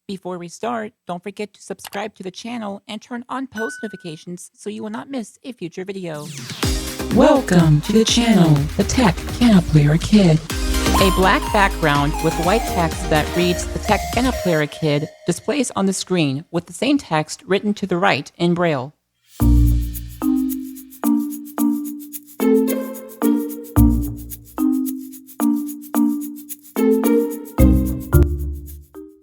Before we start, don't forget to subscribe to the channel and turn on post notifications so you will not miss a future video. Welcome to the channel, The Tech Piano Player Kid. A black background with white text that reads The Tech Piano Player Kid displays on the screen with the same text written to the right in Braille.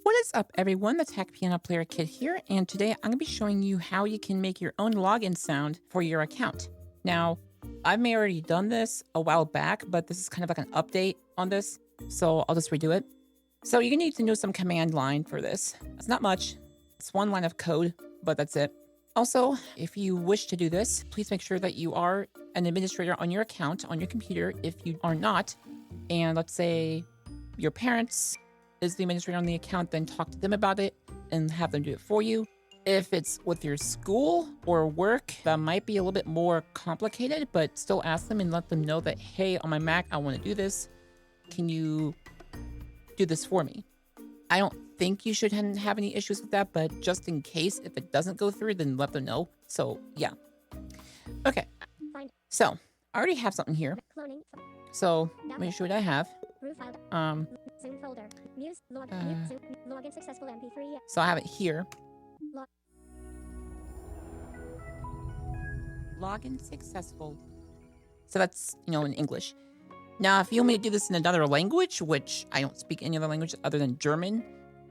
What is up, everyone? The Tech Piano Player Kid here, and today I'm going to be showing you how you can make your own login sound for your account. Now, I may have already done this a while back, but this is kind of like an update on this, so I'll just redo it. So you're going to need to know some command line for this. It's not much. It's one line of code, but that's it. Also, if you wish to do this, please make sure that you are an administrator on your account on your computer. If you are not, and let's say your parents is the administrator on the account, then talk to them about it and have them do it for you. If it's with your school or work, that might be a little bit more complicated, but still ask them and let them know that, hey, on my Mac, I want to do this. Can you do this for me? I don't think you should have any issues with that, but just in case, if it doesn't go through, then let them know. So yeah. Okay. So I already have something here. So let me show you what I have. So I have it here. Login successful. So that's, in English. Now, if you want me to do this in another language, which I don't speak any other language other than German,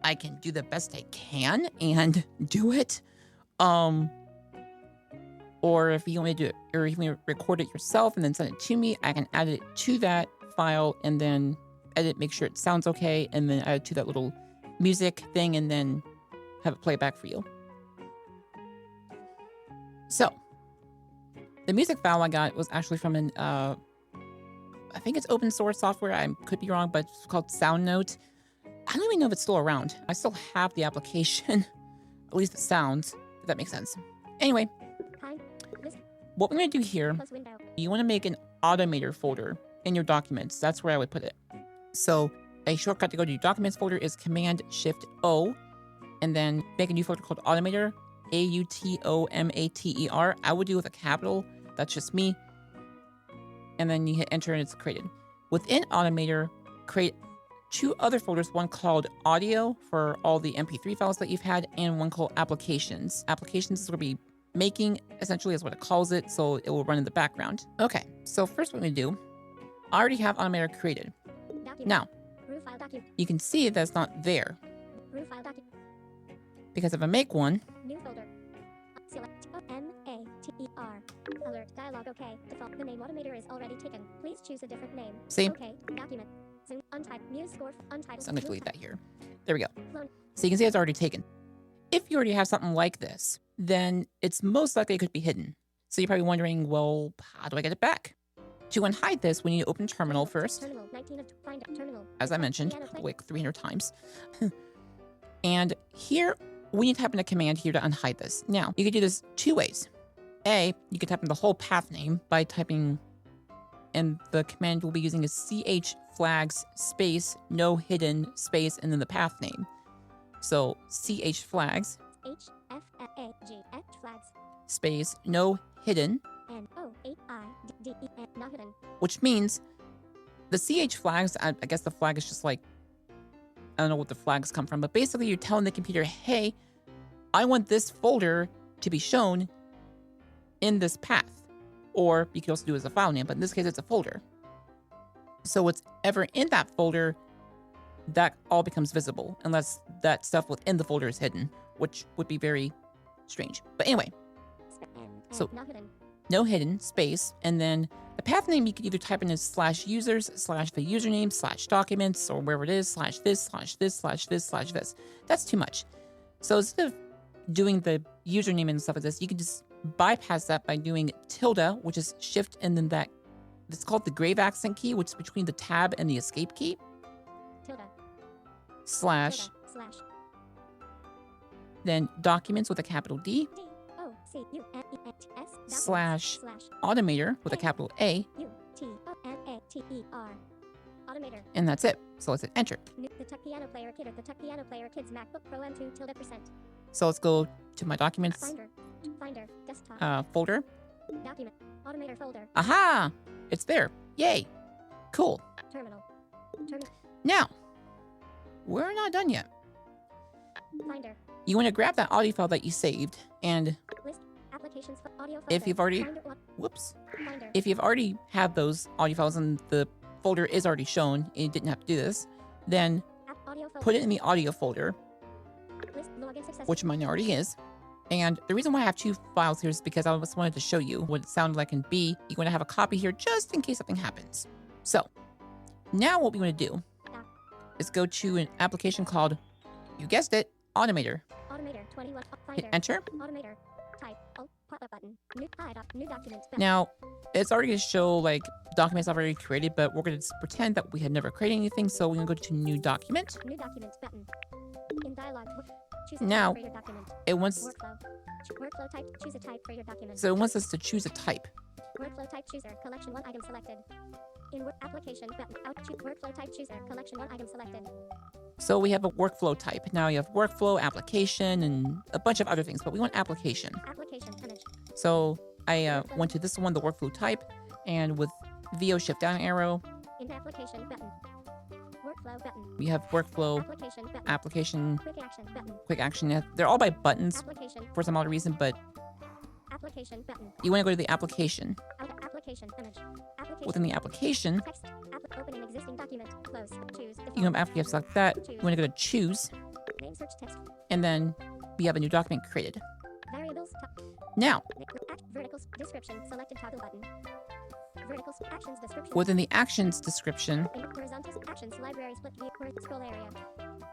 I can do the best I can and do it. Or if you want me to do it, or if you want me to record it yourself and then send it to me, I can add it to that file and then edit, make sure it sounds okay, and then add it to that little music thing and then have it play back for you. So, the music file I got was actually from an, I think it's open source software. I could be wrong, but it's called SoundNote. I don't even know if it's still around. I still have the application. At least it sounds, if that makes sense. Anyway, what we're going to do here, you want to make an Automator folder in your documents. That's where I would put it. So a shortcut to go to your documents folder is Command-Shift-O, and then make a new folder called Automator, A-U-T-O-M-A-T-E-R. I would do it with a capital. That's just me. And then you hit enter and it's created. Within Automator, create two other folders, one called Audio for all the MP3 files that you've had, and one called Applications. Applications is going to be making, essentially is what it calls it, so it will run in the background. Okay, so first what we do, I already have Automator created. Now, you can see that it's not there. Because if I make one, new folder. Select M-A-T-E-R. Alert dialog OK. Default. The name Automator is already taken. Please choose a different name. See? OK. Document. Zoom. Untyped. Muse score. Untitled. So I'm going to delete that here. There we go. So you can see it's already taken. If you already have something like this, then it's most likely it could be hidden. So you're probably wondering, well, how do I get it back? To unhide this, we need to open Terminal first. Terminal. 19 of find terminal. As I mentioned, like 300 times. And here, we need to type in a command here to unhide this. Now, you can do this two ways. A, you can type in the whole path name by typing, and the command we'll be using is chflags space no hidden space and then the path name. So chflags H-F-A-G-H flags. Space no hidden, N-O-H-I-D-D-E-N, not hidden. which means the ch flags, I guess the flag is just like, I don't know what the flags come from, but basically you're telling the computer, hey, I want this folder to be shown in this path. Or you could also do it as a file name, but in this case, it's a folder. So what's ever in that folder, that all becomes visible, unless that stuff within the folder is hidden, which would be very strange. But anyway, so not hidden. No hidden space, and then the path name you could either type in as /users, /the username, /documents, or wherever it is, /this, /this, /this, /this. That's too much. So instead of doing the username and stuff like this, you can just bypass that by doing tilde, which is shift, and then that, it's called the grave accent key, which is between the tab and the escape key. Tilde. Slash. Tilde. Slash. Then documents with a capital D. D-O-C-U-M-E-N-T-S. Slash. Automator with a capital A. U-T-O-M-A-T-E-R. Automator. And that's it. So let's hit enter. The Tech Piano Player Kid or the Tech Piano Player Kid's MacBook Pro M2 %. So let's go to my documents Finder. Desktop. folder. Document. Automator folder. Aha! It's there. Yay. Cool. Terminal. Now, we're not done yet. Finder. You want to grab that audio file that you saved, and List. Applications. Audio folder. if you've already, Finder. whoops, Finder. if you've already have those audio files and the folder is already shown, and you didn't have to do this, then Audio folder. put it in the audio folder, List. Login success. which mine already is. And the reason why I have two files here is because I just wanted to show you what it sounded like, and B, you want to have a copy here just in case something happens. So now what we want to do is go to an application called, you guessed it, Automator. Automator 21. Hit Finder. enter. Automator. Type. Alt. Pop-up button. New document. Now, it's already going to show like documents I've already created, but we're going to pretend that we had never created anything. So we're going to go to new document. New document button. In dialog. Choose Now, a type for your document. It wants, Workflow type. Choose a type for your document. so it wants us to choose a type. Workflow type chooser. Collection 1 item selected. In application button. Workflow type chooser. Collection 1 item selected. So we have a workflow type. Now you have workflow, application, and a bunch of other things, but we want application. Application image. So I went to this one, the workflow type, and with VO shift down arrow, In application button. Workflow button. we have workflow, Application button. application, Quick action button. quick action. Yeah, they're all by buttons Application. for some odd reason, but Application button. you want to go to the application. Application image. Application. Within the application, Text. Opening existing document. Close. Choose. Default. you know, after you select that, you want to go to choose, Name search text. and then we have a new document created. Variables. Now, Verticals. Description. Selected toggle button. Verticals. Actions description. within the actions description, In horizontal actions library split view. Scroll area.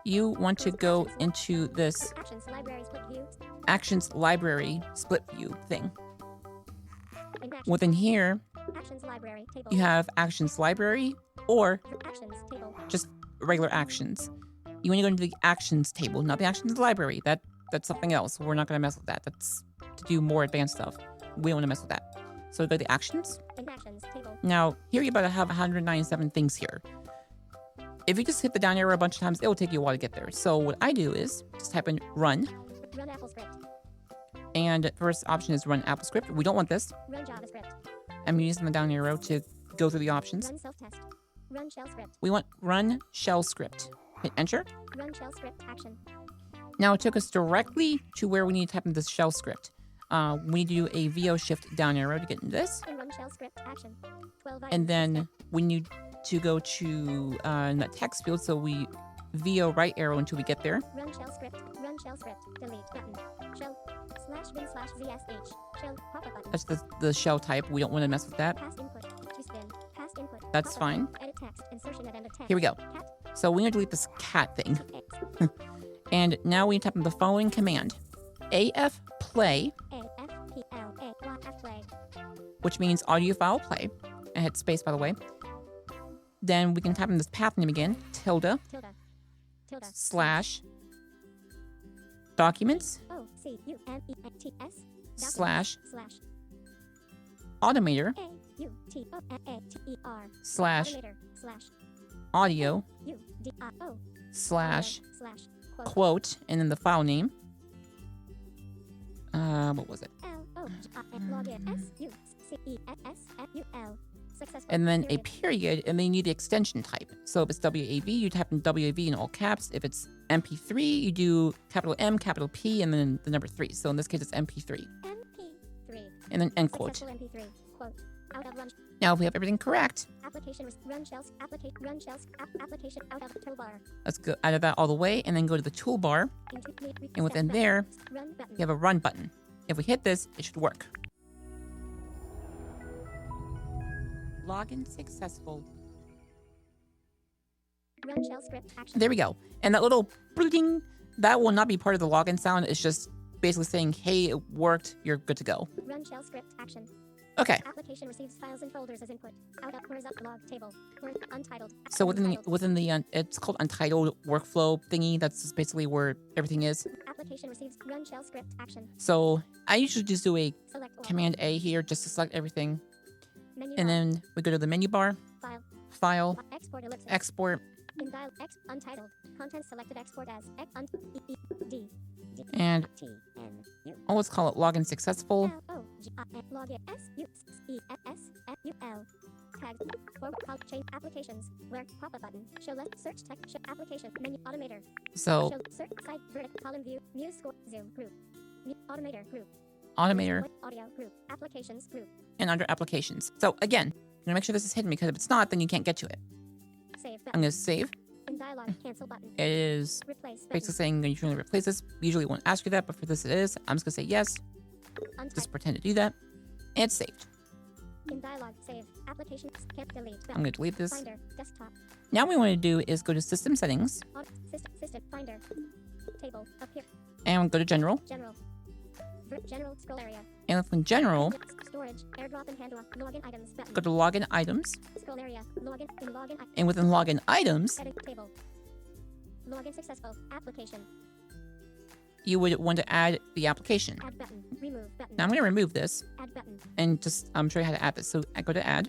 you want to go into this Actions library split view. actions library split view thing. In actions. Within here, Actions library table. you have actions library or Actions table. just regular actions. You want to go into the actions table, not the actions library. That's something else. We're not going to mess with that. That's to do more advanced stuff. We don't want to mess with that. So go to the actions. In actions table. Now, here you're about to have 197 things here. If you just hit the down arrow a bunch of times, it will take you a while to get there. So what I do is just type in run, Run Apple script. and first option is run Apple script. We don't want this. Run JavaScript. I'm using the down arrow to go through the options. Run self-test. Run shell script. We want run shell script. Hit enter. Run shell script action. Now it took us directly to where we need to type in this shell script. We need to do a VO shift down arrow to get into this. And run shell script action. 12 items. And then we need to go to in that text field, so we VO right arrow until we get there. Run shell script. Run shell script. Delete button. Shell /bin/vsh. Shell pop-up button. That's the shell type. We don't want to mess with that. Pass input. To spin. Pass input. That's Pop-up fine. button. Edit text. Insertion at end of text. Here we go. Cat. So we need to delete this cat thing. TX. And now we type in the following command. AF play, AFPLAYF play. which means audio file play. I hit space, by the way. Then we can type in this path name again. Tilde Tilde. slash documents OCUMENTS. slash Slash. Automator AUTOMATER. slash Automator. Slash. audio UDIO. slash Slash. quote, and then the file name. What was it? LOGIN Successful. And then a period. period, and then you need the extension type. So if it's WAV, you type in WAV in all caps. If it's MP3, you do capital M, capital P, and then the number 3. So in this case, it's MP3. MP3. And then end quote. Successful MP3. Quote. Out of run. Now, if we have everything correct, Application run shells. Application out of toolbar. let's go out of that all the way, and then go to the toolbar. And within there, Run button. you have a run button. If we hit this, it should work. Login successful. Run shell script action. There we go. And that little ding, that will not be part of the login sound. It's just basically saying, hey, it worked. You're good to go. Run shell script action. Okay. Application receives files and folders as input. Out of horizontal log table. Untitled. So within the it's called untitled workflow thingy. That's just basically where everything is. Application receives run shell script action. So I usually just do a Select all. Command A here just to select everything. Menu And bar. then we go to the menu bar, File. File, Export ellipsis. Export, In dial X untitled. Content selected. Export as X D and T N U let's call it Login Successful. L O G I N login S U E S F U L. Tags. Forward call change applications. Where pop-up button. Show left search text. Show application menu. Automator. So, Show search site vertical column view. Muse score zoom group. Automator group. Automator, Audio group. Applications group. and under Applications. So, again, I'm going to make sure this is hidden because if it's not, then you can't get to it. Save I'm button. going to save. In dialog cancel button. It is Replace basically button. saying you should replace this. Usually it won't ask you that, but for this it is. I'm just going to say yes. Untype. Just pretend to do that. And it's saved. In dialog save. Applications can't delete. I'm going to delete this. Finder. Desktop. Now what we want to do is go to System Settings System finder. Table. Up here. and go to General. General. General scroll area. And from General, Storage. Airdrop and handoff. Login items button. go to Login Items. Scroll area. Login. In login. And within Login Items, Edit table. Login successful. Application. you would want to add the application. Add button. Remove button. Now I'm going to remove this Add button. and just show you how to add this. So I go to Add.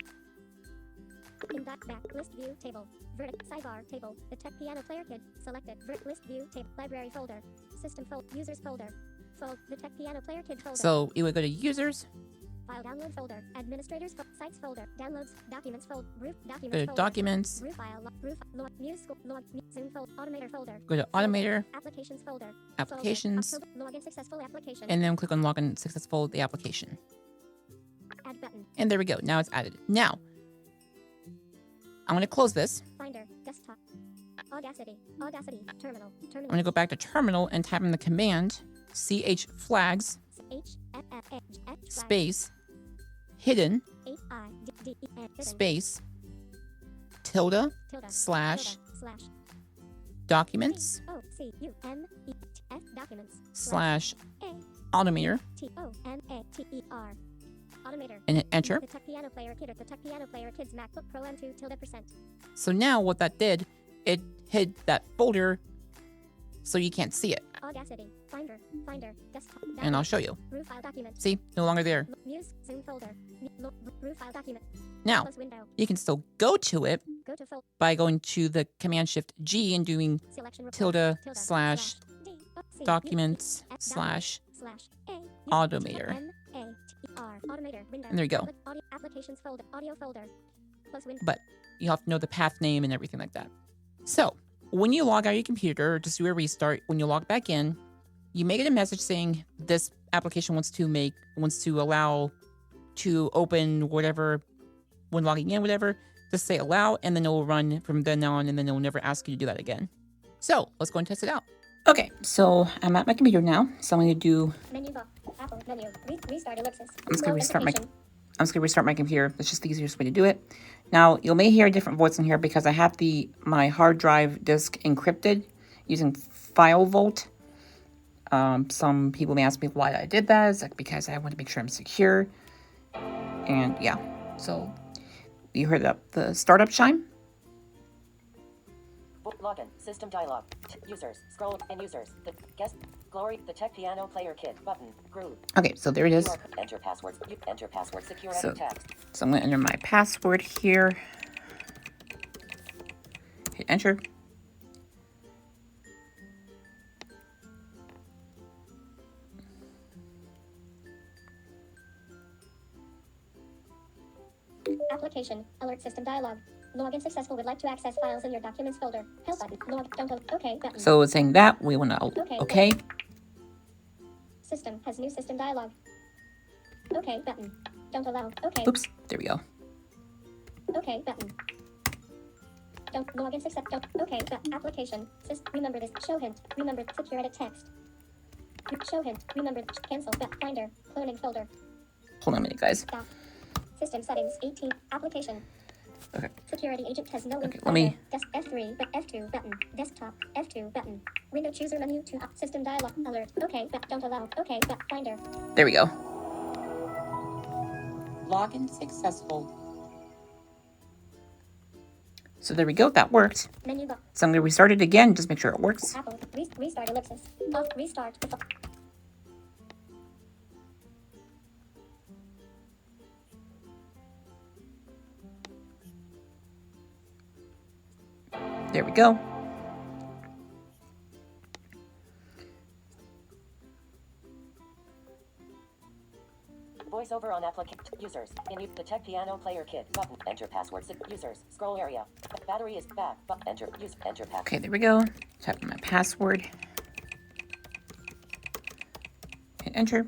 In back list view table. Sidebar table. The Tech Piano Player Kid. Selected. List view table. Library folder. System folder. Users folder. The Tech Piano Player Kid folder. So you would go to Users, File download folder. Administrators sites folder. Downloads. Documents folder. Roof go documents to folder. Documents, Roof file. Roof log. Muse log. Zoom folder. Automator folder. go to Automator, Applications folder. Applications, Folder. Login successful application. and then click on Login Successful, the application. Add button. And there we go. Now it's added. Now, I'm going to close this. Finder. Desktop. Audacity. Terminal. I'm going to go back to Terminal and type in the command chflags space hidden space tilde slash documents documents slash Automator Automator. Automator. and hit enter. The Tech Piano Player Kid or the Tech Piano Player Kid's MacBook Pro M2 %. So now what that did, it hid that folder so you can't see it. Audacity. Finder. Desktop. And I'll show you. Root file document. See, no longer there. Muse. Zoom folder. Root file document. Now, Close window. you can still go to it Go to folder. by going to the Command Shift G and doing Selection tilde slash D, C, documents U, F, slash slash A, U, Automator. M-A-T-E-R. Automator. Window. And there you go. Public audio applications folder. Audio folder. Close window. But you have to know the path name and everything like that. So when you log out of your computer or just do a restart, when you log back in, you may get a message saying this application wants to allow to open whatever when logging in, whatever. Just say allow, and then it will run from then on, and then it will never ask you to do that again. So let's go and test it out. Okay, so I'm at my computer now. So I'm going to do. Menu bar. Apple menu. Restart ellipsis. I'm just going to No restart my. information. I'm just going to restart my computer. That's just the easiest way to do it. Now, you may hear a different voice in here because I have my hard drive disk encrypted using File Vault. Some people may ask me why I did that. It's like because I want to make sure I'm secure. And yeah, so you heard the startup chime. Login. System dialog. Users. Scroll and users. The guest. Glory. The Tech Piano Player Kid. Button. Group. Okay, so there it is. Enter passwords. You enter password. Secure So- edit text. So I'm going to enter my password here. Hit enter. Application. Alert system dialog. Login successful. Would like to access files in your documents folder. Help button. OK button. So it's saying that we want to okay. System has new system dialog. OK button. Don't allow. OK. Oops, there we go. OK button. Don't login success. Don't. OK button. Application. Remember this. Show hint. Remember secure edit text. Show hint. Remember cancel. Finder. Cloning folder. Hold on a minute, guys. Stop. System settings 18. Application. Okay. Security agent has no link. Okay, let me- F3 but F2 button. Desktop F2 button. Window chooser menu to system dialog alert. OK but don't allow. OK but finder. There we go. Login successful. So there we go. That worked. Menu bar. So I'm going to restart it again. Just make sure it works. Apple. Restart ellipsis. Off. Restart. There we go. Voiceover on application. Users. The Tech Piano Player Kid. Button. Enter password. Users. Scroll area. Battery is back. Enter. Enter password. Okay, there we go. Type in my password. Hit enter.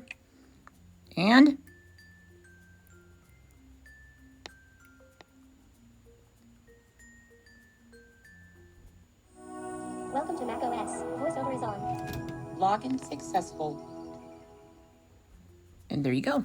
And Welcome to macOS. VoiceOver is on. login successful. And there you go.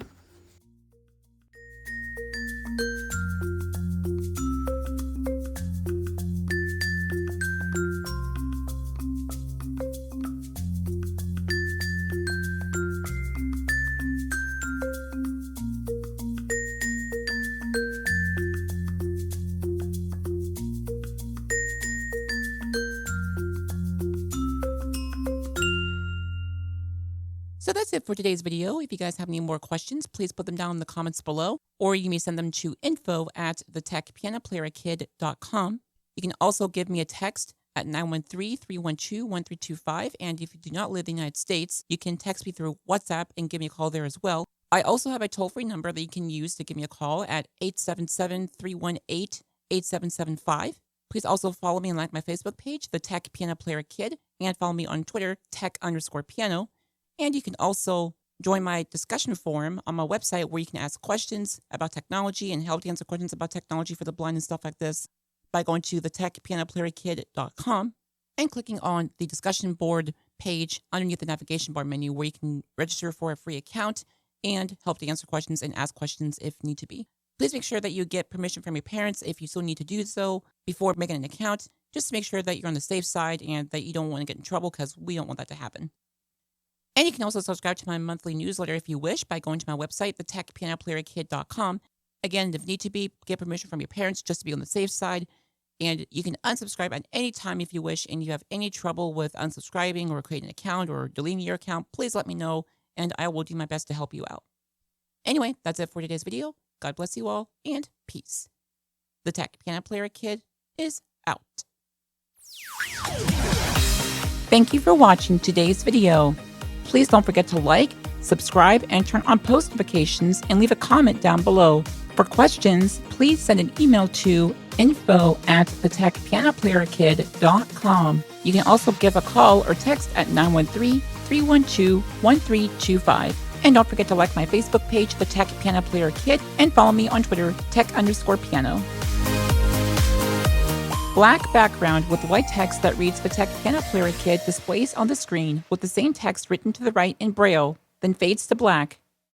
So that's it for today's video. If you guys have any more questions, please put them down in the comments below, or you may send them to info@TheTechPianoPlayerKid.com. You can also give me a text at 913-312-1325, and if you do not live in the United States, you can text me through WhatsApp and give me a call there as well. I also have a toll-free number that you can use to give me a call at 877-318-8775. Please also follow me and like my Facebook page, The Tech Piano Player Kid, and follow me on Twitter, tech_piano. And you can also join my discussion forum on my website where you can ask questions about technology and help to answer questions about technology for the blind and stuff like this by going to TheTechPianoPlayerKid.com and clicking on the discussion board page underneath the navigation bar menu where you can register for a free account and help to answer questions and ask questions if need to be. Please make sure that you get permission from your parents if you still need to do so before making an account, just to make sure that you're on the safe side and that you don't want to get in trouble because we don't want that to happen. And you can also subscribe to my monthly newsletter if you wish by going to my website, TheTechPianoPlayerKid.com. Again, if need to be, get permission from your parents just to be on the safe side. And you can unsubscribe at any time if you wish. And if you have any trouble with unsubscribing or creating an account or deleting your account, please let me know and I will do my best to help you out. Anyway, that's it for today's video. God bless you all and peace. The Tech Piano Player Kid is out. Thank you for watching today's video. Please don't forget to like, subscribe, and turn on post notifications and leave a comment down below. For questions, please send an email to info@thetechpianoplayerkid.com. You can also give a call or text at 913-312-1325. And don't forget to like my Facebook page, The Tech Piano Player Kid, and follow me on Twitter, tech_piano. Black background with white text that reads The Tech Piano Player Kid displays on the screen with the same text written to the right in Braille, then fades to black.